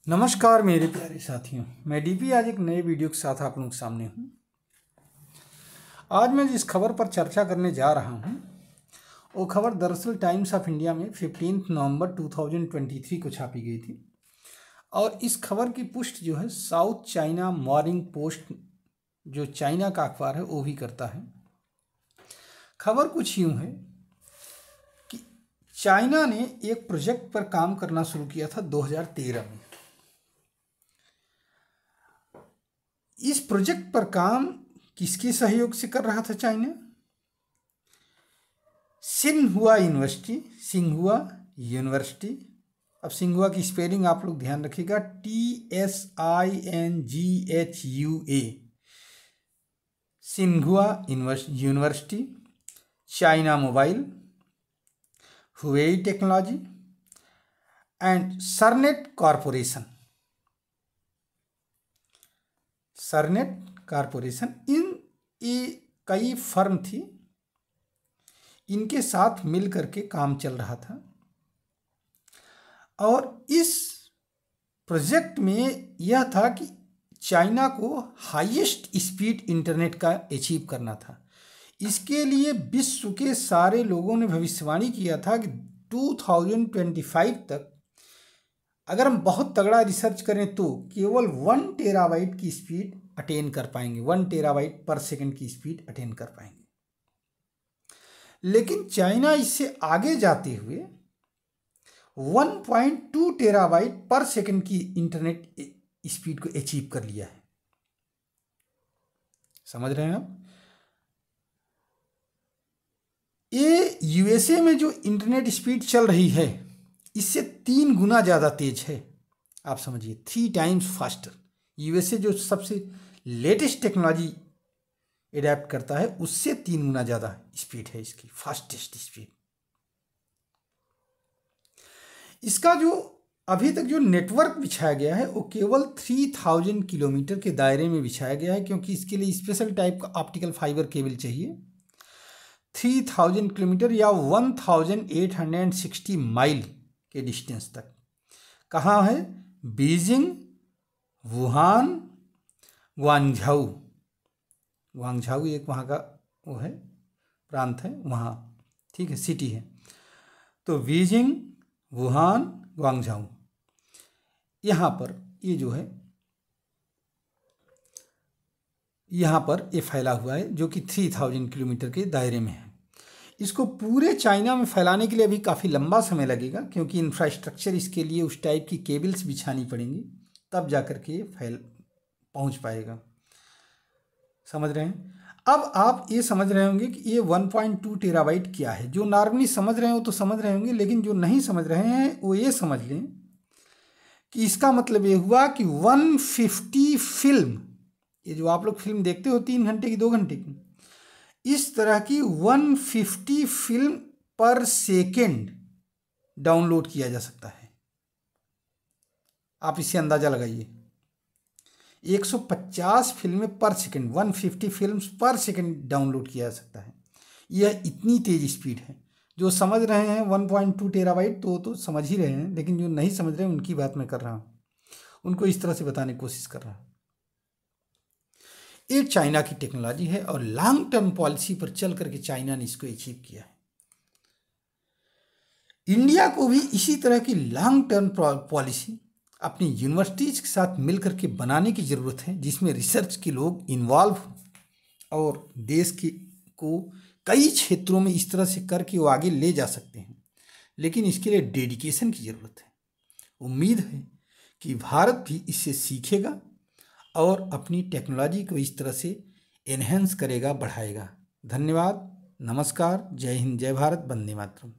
नमस्कार मेरे प्यारे साथियों, मैं डीपी आज एक नए वीडियो के साथ आप लोगों के सामने हूँ। आज मैं जिस खबर पर चर्चा करने जा रहा हूँ वो खबर दरअसल टाइम्स ऑफ इंडिया में 15 नवंबर 2023 को छापी गई थी और इस खबर की पुष्टि जो है साउथ चाइना मॉर्निंग पोस्ट जो चाइना का अखबार है वो भी करता है। खबर कुछ यूँ है कि चाइना ने एक प्रोजेक्ट पर काम करना शुरू किया था 2013 में। इस प्रोजेक्ट पर काम किसके सहयोग से कर रहा था चाइना? सिंहुआ यूनिवर्सिटी। अब सिंहुआ की स्पेलिंग आप लोग ध्यान रखिएगा, TSINGHUA। Tsinghua university, China mobile, Huawei technology and CERNET corporation. ये कई फर्म थी, इनके साथ मिल करके काम चल रहा था और इस प्रोजेक्ट में यह था कि चाइना को हाईएस्ट स्पीड इंटरनेट का अचीव करना था। इसके लिए विश्व के सारे लोगों ने भविष्यवाणी किया था कि 2025 तक अगर हम बहुत तगड़ा रिसर्च करें तो केवल 1 टेराबाइट की स्पीड अटेन कर पाएंगे, 1 टेराबाइट पर सेकंड की स्पीड अटेन कर पाएंगे। लेकिन चाइना इससे आगे जाते हुए 1.2 टेराबाइट पर सेकंड की इंटरनेट स्पीड को अचीव कर लिया है। समझ रहे हैं आप? ये यूएसए में जो इंटरनेट स्पीड चल रही है इससे 3 गुना ज़्यादा तेज है। आप समझिए 3 टाइम्स फास्टर। यूएसए जो सबसे लेटेस्ट टेक्नोलॉजी एडेप्ट करता है उससे 3 गुना ज़्यादा स्पीड है इसकी, फास्टेस्ट स्पीड। इसका जो अभी तक जो नेटवर्क बिछाया गया है वो केवल 3000 किलोमीटर के दायरे में बिछाया गया है, क्योंकि इसके लिए स्पेशल टाइप का ऑप्टिकल फाइबर केबल चाहिए। 3000 किलोमीटर या 1860 माइल के डिस्टेंस तक। कहाँ है? बीजिंग, वुहान, ग्वांगझाऊ एक वहाँ का वो है, प्रांत है वहाँ, ठीक है, सिटी है। तो बीजिंग, वुहान, ग्वांगझाऊ, यहाँ पर ये जो है यहाँ पर ये फैला हुआ है जो कि 3000 किलोमीटर के दायरे में है। इसको पूरे चाइना में फैलाने के लिए अभी काफ़ी लंबा समय लगेगा, क्योंकि इंफ्रास्ट्रक्चर इसके लिए उस टाइप की केबल्स बिछानी पड़ेंगी, तब जाकर के पहुंच पाएगा। समझ रहे हैं? अब आप ये समझ रहे होंगे कि ये 1.2 टेराबाइट क्या है। जो नॉर्मली समझ रहे हो तो समझ रहे होंगे, लेकिन जो नहीं समझ रहे हैं वो ये समझ लें कि इसका मतलब ये हुआ कि 150 फिल्म, ये जो आप लोग फिल्म देखते हो 3 घंटे की 2 घंटे की, इस तरह की 150 फिल्म पर सेकेंड डाउनलोड किया जा सकता है। आप इससे अंदाजा लगाइए, 150 फिल्में पर सेकेंड, 150 फिल्म्स पर सेकेंड डाउनलोड किया जा सकता है। यह इतनी तेज स्पीड है। जो समझ रहे हैं 1.2 टेराबाइट तो समझ ही रहे हैं, लेकिन जो नहीं समझ रहे हैं उनकी बात मैं कर रहा हूँ, उनको इस तरह से बताने की कोशिश कर रहा हूँ। ये चाइना की टेक्नोलॉजी है और लॉन्ग टर्म पॉलिसी पर चल करके चाइना ने इसको अचीव किया है। इंडिया को भी इसी तरह की लॉन्ग टर्म पॉलिसी अपनी यूनिवर्सिटीज के साथ मिलकर के बनाने की ज़रूरत है, जिसमें रिसर्च के लोग इन्वॉल्व और देश को कई क्षेत्रों में इस तरह से करके वो आगे ले जा सकते हैं। लेकिन इसके लिए डेडिकेशन की ज़रूरत है। उम्मीद है कि भारत भी इससे सीखेगा और अपनी टेक्नोलॉजी को इस तरह से एनहेंस करेगा, बढ़ाएगा। धन्यवाद, नमस्कार, जय हिंद, जय भारत, वंदे मातरम।